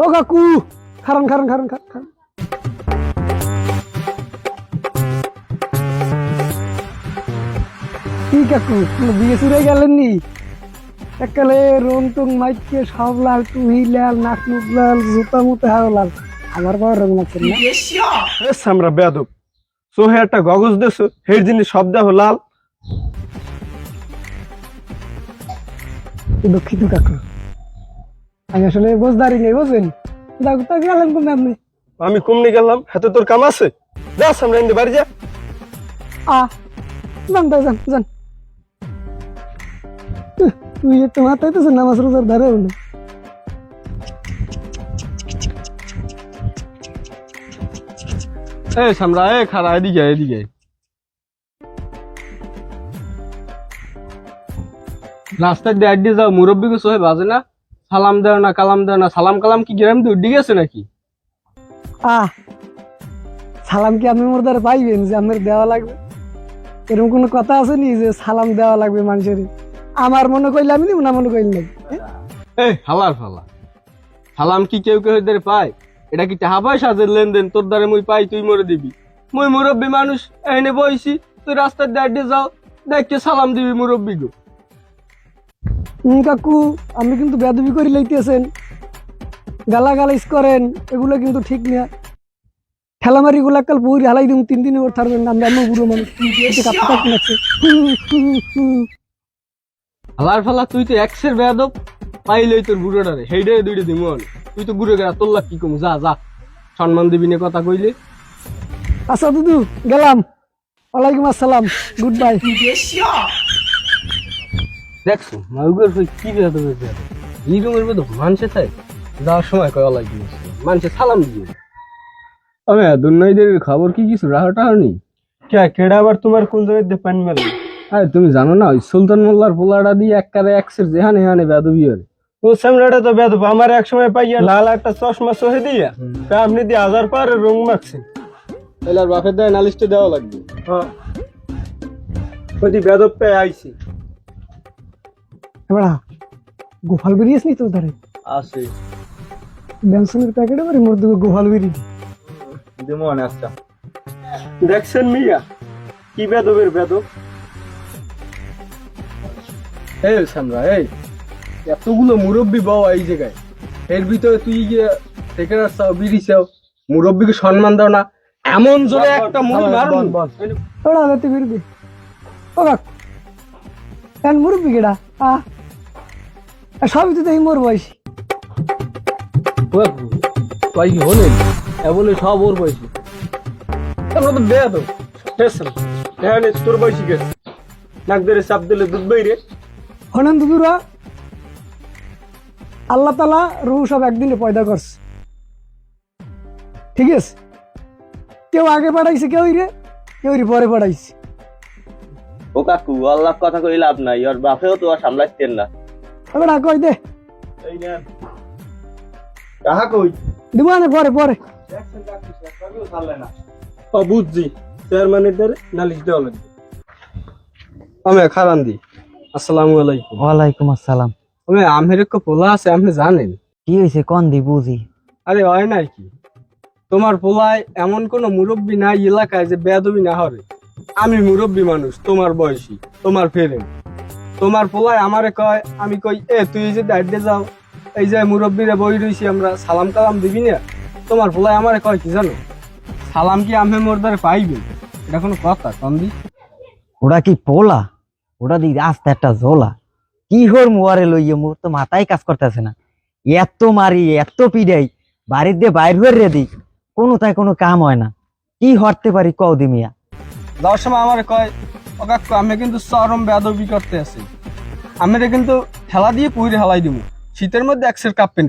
ও কাকু খারান খারান খারান খারান কি কাকু বিয়ে শুরু গেলেন নি? একালে রং টং মাইকে সব লাল, টুহি লাল, নাক মুখ লাল, জুতা মুতে হাও লাল। আমার বাবা রং মাখছেন না? আমরা বেদব সোহে একটা গগজ দেছো হের জিনিস সব দেহ লাল। দুঃখিত কাকু, আমি আসলে বোঝদারি নেই, বুঝলেন? ডাক্তার গেলেন কমে আপনি? আমি কমনি গেলাম, হাতে তোর কাম আছে, যাস আমরা ইন্দে বাড়ি যা। যান তাই যান যান। তুই একটু মাথায় তো নামাজ রোজার ধারে হলো। সামরা খারা এদিকে এদিকে। রাস্তায় দিয়ে আড্ডি যাও, মুরব্বীকে সোহে বাজে না, সালাম দেও না কালাম দেও না। সালাম কালাম কি গ্রাম দিয়ে উড্ডি গেছে নাকি? সালাম কি আপনি মোর দ্বারা পাইবেন যে আমার দেওয়া লাগবে? এরকম কোনো কথা আছে নি যে সালাম দেওয়া লাগবে মানুষের? আমার মনে কইলে আমি দিব, না মনে কইলে হালার ফালা সালাম কি কেউ কেউ এদের পায়? এটা কি টাকা পয়সাদের লেনদেন? তোর দ্বারা মুই পাই, তুই মরে দিবি? মুই মুরব্বী মানুষ, এনে বইছি, তুই রাস্তার দিয়ে যাও, দেখকে সালাম দিবি মুরব্বী গো। কাকু আপনি কিন্তু বেদবি করে লাইতেছেন, গালাগালাইজ করেন, এগুলো কিন্তু ঠিক না। ঠেলামারি গুলা কাল বই হালাই দিম, 3 দিন ওর থাকবেন না। আমি বুড়ো মানুষ, হালার ফালা তুই তো এক্সের বেয়াদব, পাইলেই তোর বুড়োটারে হেইডে দুইটা দিম। তুই তো বুড়ো গেলা, তোর লাভ কি কম? যা যা, সম্মান দিবি না কথা কইলে। আচ্ছা দুদু গেলাম, ওয়ালাইকুম আসসালাম, গুড বাই। দেখছো মাউগের কি বেয়াদব এই রুমের মধ্যে মানুষে চাই, যাওয়ার সময় কয় ওয়ালাইকুম আসসালাম, মানুষে সালাম দিয়ে। আমি দুর্নয়দের খবর কি কিছু রাহাটা হয়নি? কেডা আবার তোমার কোন জায়গায় পানি মেলা? আরে তুমি জানো না, ওই সুলতান মোল্লার পোলাটা দিয়ে একবারে এক্সের যেহানে এখানে বেদবি হয়। ও সামরাটা তো বেদব, আমার এক সময় পাইয়া লাল একটা চশমা সহে দিয়া আপনি দিয়ে 1000 পারে রং মাখছেন। তাহলে আর বাপের দায় নালিশটা দেওয়া লাগবে। হ্যাঁ ওই বেদব পেয়ে আইছি। এবার গোপাল বেরিয়েছ নি তোর ধারে? আছে বেনসনের প্যাকেটে বারে মোর দুটো গোপাল বেরিয়ে মনে। আচ্ছা দেখছেন মিয়া কি বেদবের বেদব। এই সামরা, এই এতগুলো মুরব্বী বাবা এই জায়গায়, এর ভিতরে তুই গিয়ে থেকে চাও, বিড়ি চাও, মুরব্বীকে সম্মান দাও না? এমন জোরে একটা মুড়ি মারুন। তোরা হাতে বেরবি ও কাকু, কেন মুরব্বি কেডা? সবই তো এই মোর বয়সী। তাই কি হলেন বলে সব ওর বয়সী? আমরা তো বেয়া তো তোর বয়সী গেছে, নাক ধরে চাপ দিলে দুধ বই রে। হনেন দুদুরা, আল্লাহ তালা রুহ সব একদিনে পয়দা করছে, ঠিক আছে? কেউ আগে পাঠাইছে, কেউ পরে পাঠাইছে। ও কাকু আল্লাহ কথা কই লাভ নাই, ওর বাপেও তো আর সামলাইতেন না। এবার কই দে, এই নেন কাহা কই দিব না পরে পরে। বুঝছি, চেয়ারম্যানের দ্বারা নালিশ দেওয়া লাগবে। আমি খারান দি। আসসালামু আলাইকুম। ওয়ালাইকুম আসসালাম। আমি আমের একটা পোলা আছে, আপনি জানেন? কি হয়েছে কোন দি বুঝি? আরে হয় নাই কি, তোমার পোলায় এমন কোন মুরব্বী নাই এলাকায় যে বেয়াদবি না হরে। আমি মুরব্বী মানুষ, তোমার বয়সী, তোমার ফেরেন, তোমার পোলায় আমারে কয়, আমি কই তুই যে দাঁড়িয়ে যাও, এই যে মুরব্বীরা বই রইছি আমরা, সালাম কালাম দিবি না? তোমার পোলায় আমারে কয় কি জানো? সালাম কি আমি মোর দ্বারা পাইবে? এটা কোনো কথা কন্দি? ওটা কি পোলা? ওটা দি রাস্তা একটা জোলা। কি হর মোয়ারে লইয়ে মোর তো মাথায় কাজ করতেছে না। এত মারি এত পিড়াই, বাড়ির দিয়ে বাইর হয়ে রে দি, কোনো তাই কোনো কাম হয় না। কি হরতে পারি কও দি মিয়া? যাওয়ার সময় আমার কয়, ও কাকু আমি কিন্তু চরম বেয়াদবি করতে আছি, আমি কিন্তু ঠেলা দিয়ে পুইরে হেলাই দিব, শীতের মধ্যে একশের কাঁপবেন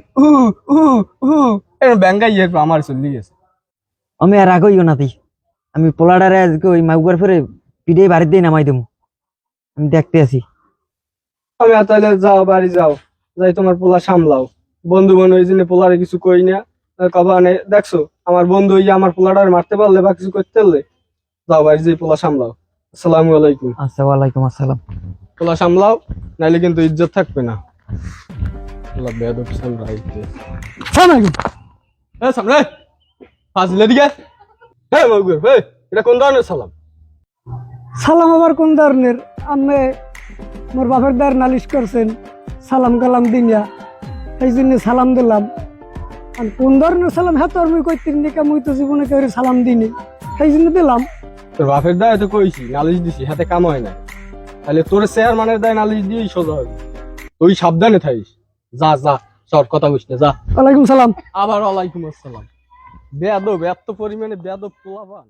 ব্যাঙ্গাই আমার চলে গেছে। আমি আর আগইও না দি, আমি পোলাডারে আজকে ওই মাগুয়ার ফেরে পিড়ে বাড়ির দিয়ে নামাই দেবো, আমি দেখতে আছি। আমি তাহলে যাও, বাড়ি যাও, যাই তোমার পোলা সামলাও। বন্ধু বান্ধব এই জন্য পোলারে কিছু কই না, কবা নে দেখছো আমার বন্ধু হইয়া আমার পোলাটারে মারতে পারলে বা কিছু করতে পারলে, যাও বাড়ি যাই পোলা সামলাও। আসসালামু আলাইকুম। আচ্ছা ওয়ালাইকুম আসসালাম। পোলা সামলাও, নাইলে কিন্তু ইজ্জত থাকবে না। আল্লাহ বেয়াদব সামরা আইতে সামনে সামনে ফাজিলে দিকে মাউগর এটা কোন ধরনের সালাম? সালাম আবার কোন ধরনের? আমি মোর বাপের দ্বার নালিশ করছেন, সালাম কালাম দিনিয়া, এই জন্য সালাম দিলাম। আর কোন ধরনের সালাম হ্যাঁ তোর মুই কইতেন নিকা, মুই তো জীবনে কেউ সালাম দিনি, সেই জন্য দিলাম। তোর বাপের দায় তো কইছি, নালিশ দিছি, হাতে কাম হয় না। তাহলে তোর চেয়ারম্যানের দায় নালিশ দিয়েই সোজা হবে। তুই সাবধানে থাকিস। যা যা, সর কথা বুঝতে যা। ওয়ালাইকুম সালাম। আবার ওয়ালাইকুম আসসালাম। বেয়াদব, এত পরিমাণে বেয়াদব পোলাপান।